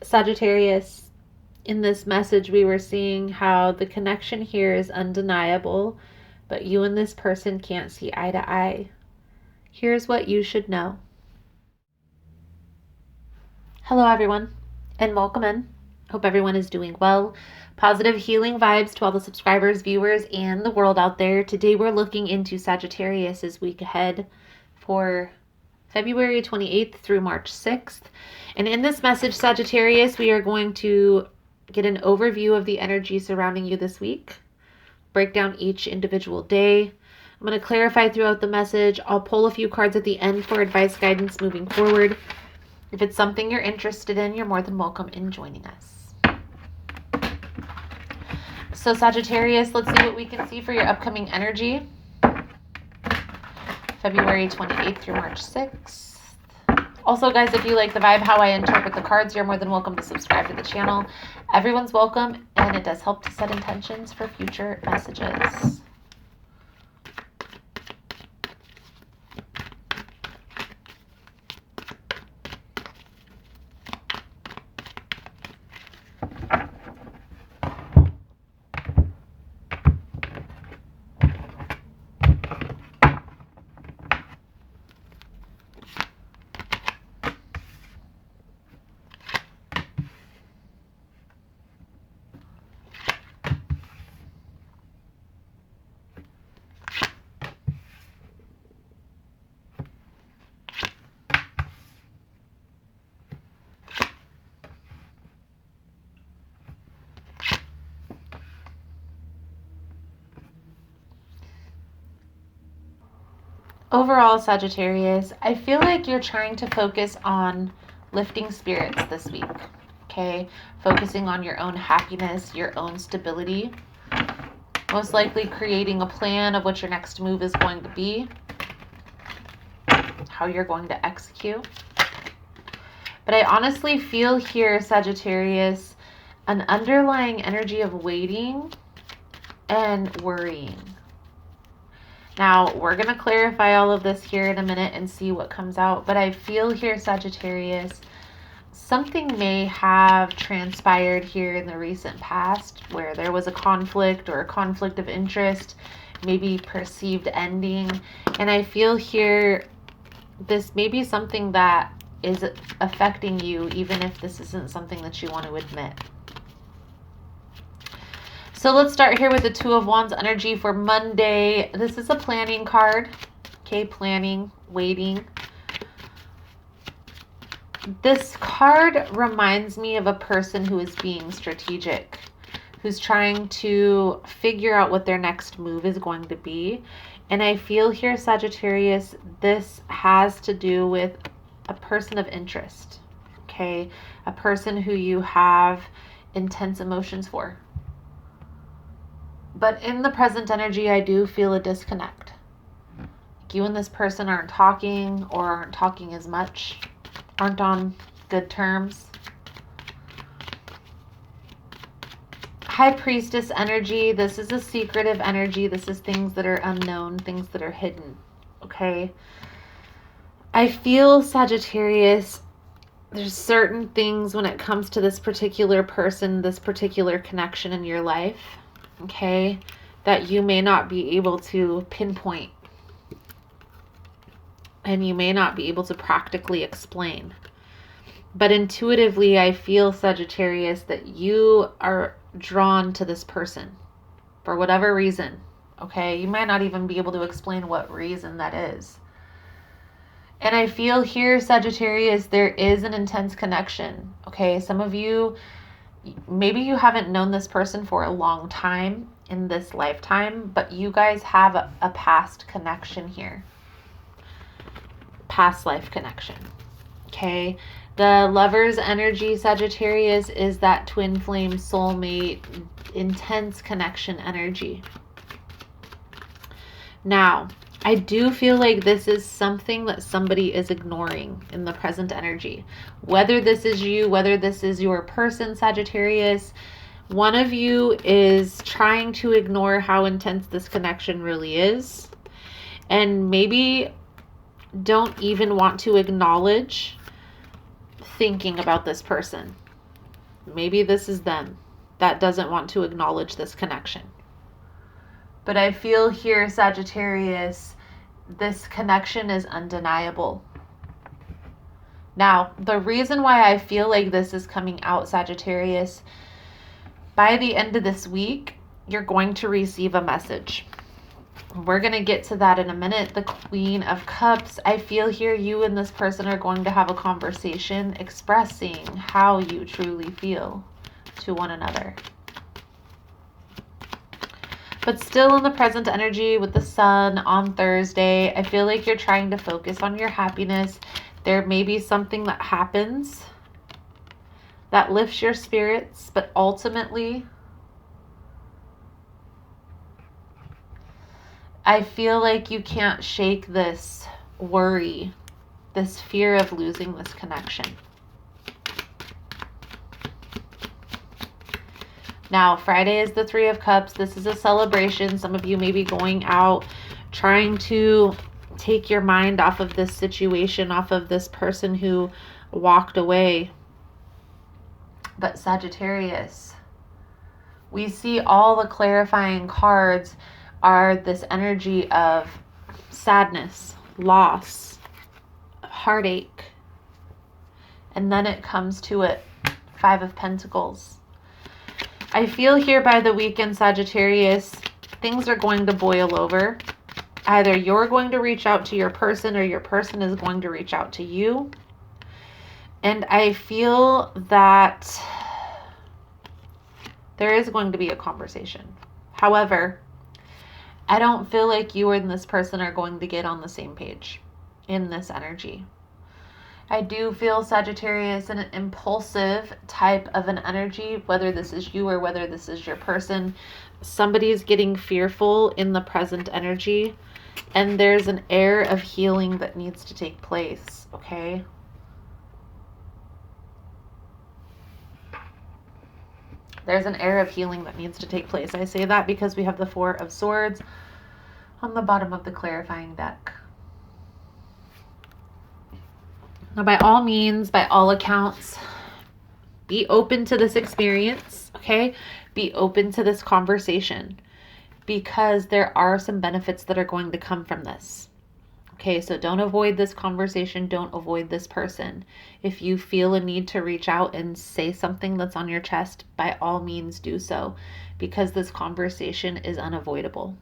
Sagittarius, in this message, we were seeing how the connection here is undeniable, but you and this person can't see eye to eye. Here's what you should know. Hello, everyone, and welcome in. Hope everyone is doing well. Positive healing vibes to all the subscribers, viewers, and the world out there. Today, we're looking into Sagittarius's week ahead for February 28th through March 6th. And in this message, Sagittarius, we are going to get an overview of the energy surrounding you this week, break down each individual day. I'm going to clarify throughout the message. I'll pull a few cards at the end for advice guidance moving forward. If it's something you're interested in, you're more than welcome in joining us. So Sagittarius, let's see what we can see for your upcoming energy. February 28th through March 6th. Also, guys, if you like the vibe, how I interpret the cards, you're more than welcome to subscribe to the channel. Everyone's welcome, and it does help to set intentions for future messages. Overall, Sagittarius, I feel like you're trying to focus on lifting spirits this week, okay? Focusing on your own happiness, your own stability. Most likely creating a plan of what your next move is going to be, how you're going to execute. But I honestly feel here, Sagittarius, an underlying energy of waiting and worrying. Now, we're going to clarify all of this here in a minute and see what comes out. But I feel here, Sagittarius, something may have transpired here in the recent past where there was a conflict or a conflict of interest, maybe perceived ending. And I feel here this may be something that is affecting you, even if this isn't something that you want to admit. So let's start here with the Two of Wands energy for Monday. This is a planning card. Okay, planning, waiting. This card reminds me of a person who is being strategic, who's trying to figure out what their next move is going to be. And I feel here, Sagittarius, this has to do with a person of interest. Okay, a person who you have intense emotions for. But in the present energy, I do feel a disconnect. You and this person aren't talking or aren't talking as much, aren't on good terms. High Priestess energy, this is a secretive energy. This is things that are unknown, things that are hidden, okay? I feel, Sagittarius, there's certain things when it comes to this particular person, this particular connection in your life, okay, that you may not be able to pinpoint and you may not be able to practically explain. But intuitively, I feel, Sagittarius, that you are drawn to this person for whatever reason, okay? You might not even be able to explain what reason that is. And I feel here, Sagittarius, there is an intense connection, okay? Some of you, maybe you haven't known this person for a long time in this lifetime, but you guys have a past connection here. Past life connection. Okay. The Lover's energy, Sagittarius, is that twin flame soulmate, intense connection energy. Now, I do feel like this is something that somebody is ignoring in the present energy. Whether this is you, whether this is your person, Sagittarius, one of you is trying to ignore how intense this connection really is. And maybe don't even want to acknowledge thinking about this person. Maybe this is them that doesn't want to acknowledge this connection. But I feel here, Sagittarius, this connection is undeniable. Now, the reason why I feel like this is coming out, Sagittarius, by the end of this week, you're going to receive a message. We're going to get to that in a minute. The Queen of Cups, I feel here you and this person are going to have a conversation expressing how you truly feel to one another. But still in the present energy with the Sun on Thursday, I feel like you're trying to focus on your happiness. There may be something that happens that lifts your spirits, but ultimately, I feel like you can't shake this worry, this fear of losing this connection. Now, Friday is the Three of Cups. This is a celebration. Some of you may be going out, trying to take your mind off of this situation, off of this person who walked away. But Sagittarius, we see all the clarifying cards are this energy of sadness, loss, heartache. And then it comes to it, Five of Pentacles. I feel here by the weekend, Sagittarius, things are going to boil over. Either you're going to reach out to your person or your person is going to reach out to you. And I feel that there is going to be a conversation. However, I don't feel like you and this person are going to get on the same page in this energy. I do feel, Sagittarius, an impulsive type of an energy, whether this is you or whether this is your person. Somebody is getting fearful in the present energy, and there's an air of healing that needs to take place, okay? There's an air of healing that needs to take place. I say that because we have the Four of Swords on the bottom of the clarifying deck. Now, by all means, by all accounts, be open to this experience, okay? Be open to this conversation because there are some benefits that are going to come from this. Okay, so don't avoid this conversation. Don't avoid this person. If you feel a need to reach out and say something that's on your chest, by all means do so because this conversation is unavoidable.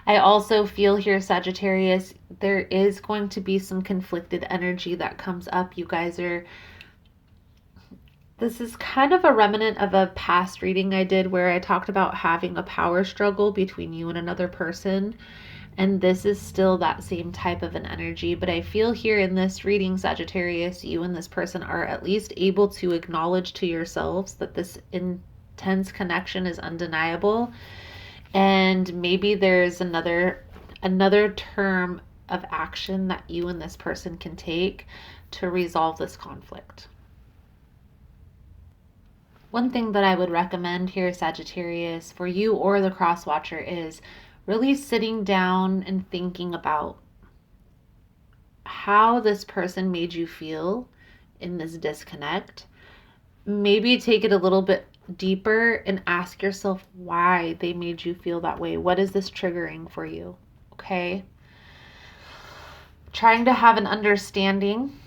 I also feel here, Sagittarius, there is going to be some conflicted energy that comes up. You guys are, this is kind of a remnant of a past reading I did where I talked about having a power struggle between you and another person. And this is still that same type of an energy. But I feel here in this reading, Sagittarius, you and this person are at least able to acknowledge to yourselves that this intense connection is undeniable. And maybe there's another term of action that you and this person can take to resolve this conflict. One thing that I would recommend here, Sagittarius, for you or the cross watcher is really sitting down and thinking about how this person made you feel in this disconnect. Maybe take it a little bit deeper and ask yourself why they made you feel that way. What is this triggering for you? Okay. Trying to have an understanding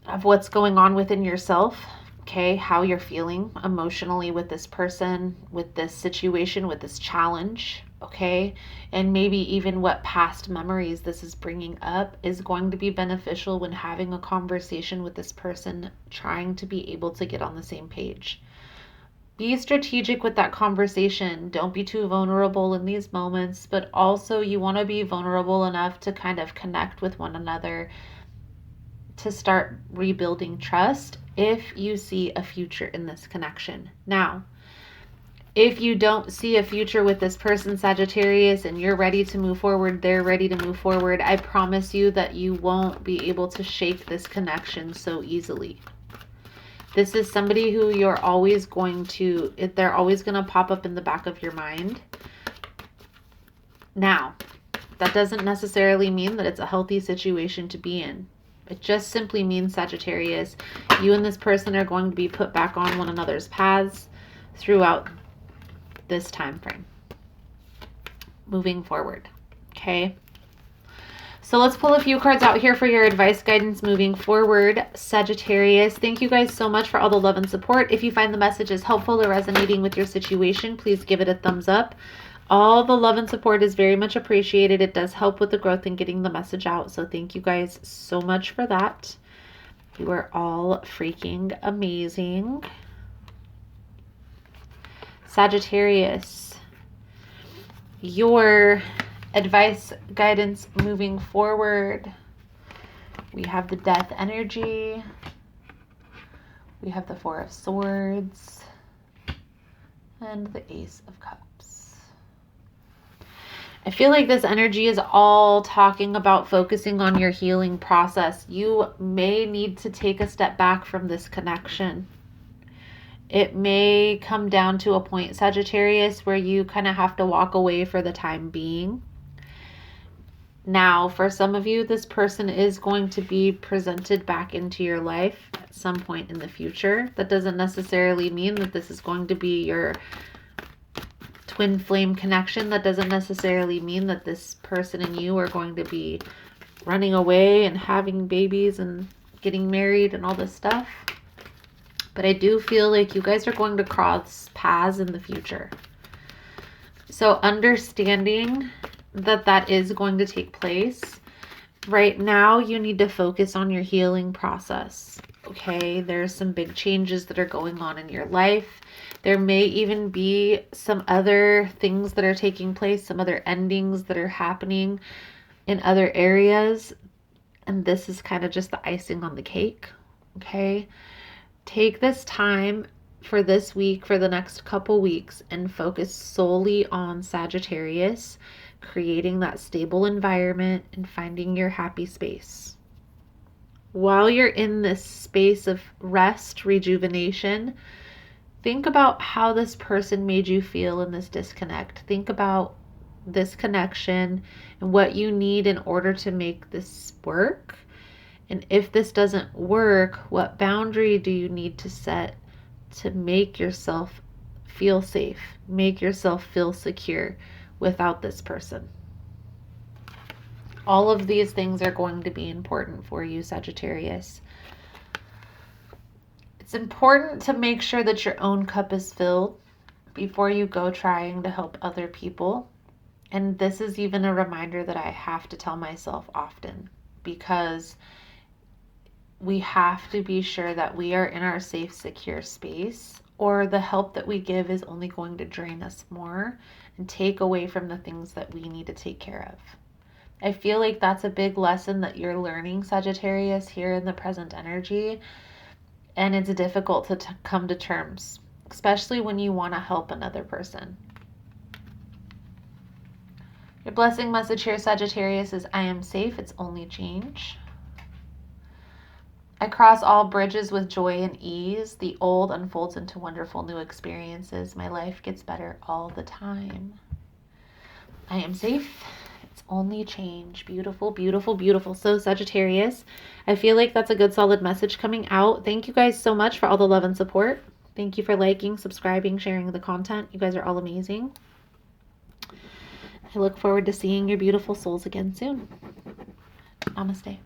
of what's going on within yourself. Okay. How you're feeling emotionally with this person, with this situation, with this challenge. Okay. And maybe even what past memories this is bringing up is going to be beneficial when having a conversation with this person, trying to be able to get on the same page. Be strategic with that conversation. Don't be too vulnerable in these moments, but also you want to be vulnerable enough to kind of connect with one another to start rebuilding trust if you see a future in this connection. Now, if you don't see a future with this person, Sagittarius, and you're ready to move forward, they're ready to move forward, I promise you that you won't be able to shake this connection so easily. This is somebody who you're always going to, they're always going to pop up in the back of your mind. Now, that doesn't necessarily mean that it's a healthy situation to be in. It just simply means, Sagittarius, you and this person are going to be put back on one another's paths throughout this time frame, moving forward. Okay. So let's pull a few cards out here for your advice, guidance moving forward, Sagittarius. Thank you guys so much for all the love and support. If you find the messages helpful or resonating with your situation, please give it a thumbs up. All the love and support is very much appreciated. It does help with the growth and getting the message out. So thank you guys so much for that. You are all freaking amazing. Sagittarius, your advice, guidance moving forward. We have the Death energy. We have the Four of Swords and the Ace of Cups. I feel like this energy is all talking about focusing on your healing process. You may need to take a step back from this connection. It may come down to a point, Sagittarius, where you kind of have to walk away for the time being. Now, for some of you, this person is going to be presented back into your life at some point in the future. That doesn't necessarily mean that this is going to be your twin flame connection. That doesn't necessarily mean that this person and you are going to be running away and having babies and getting married and all this stuff. But I do feel like you guys are going to cross paths in the future. So understanding that that is going to take place. Right now, you need to focus on your healing process. Okay, there's some big changes that are going on in your life. There may even be some other things that are taking place, some other endings that are happening in other areas. And this is kind of just the icing on the cake. Okay, take this time for this week, for the next couple weeks, and focus solely on Sagittarius, creating that stable environment and finding your happy space. While you're in this space of rest, rejuvenation, think about how this person made you feel in this disconnect. Think about this connection and what you need in order to make this work. And if this doesn't work, what boundary do you need to set to make yourself feel safe, make yourself feel secure without this person? All of these things are going to be important for you, Sagittarius. It's important to make sure that your own cup is filled before you go trying to help other people. And this is even a reminder that I have to tell myself often, because we have to be sure that we are in our safe, secure space, or the help that we give is only going to drain us more and take away from the things that we need to take care of. I feel like that's a big lesson that you're learning, Sagittarius, here in the present energy. And it's difficult to come to terms, especially when you want to help another person. Your blessing message here, Sagittarius, is I am safe. It's only change. I cross all bridges with joy and ease. The old unfolds into wonderful new experiences. My life gets better all the time. I am safe. It's only change. Beautiful, beautiful, beautiful. So Sagittarius, I feel like that's a good solid message coming out. Thank you guys so much for all the love and support. Thank you for liking, subscribing, sharing the content. You guys are all amazing. I look forward to seeing your beautiful souls again soon. Namaste.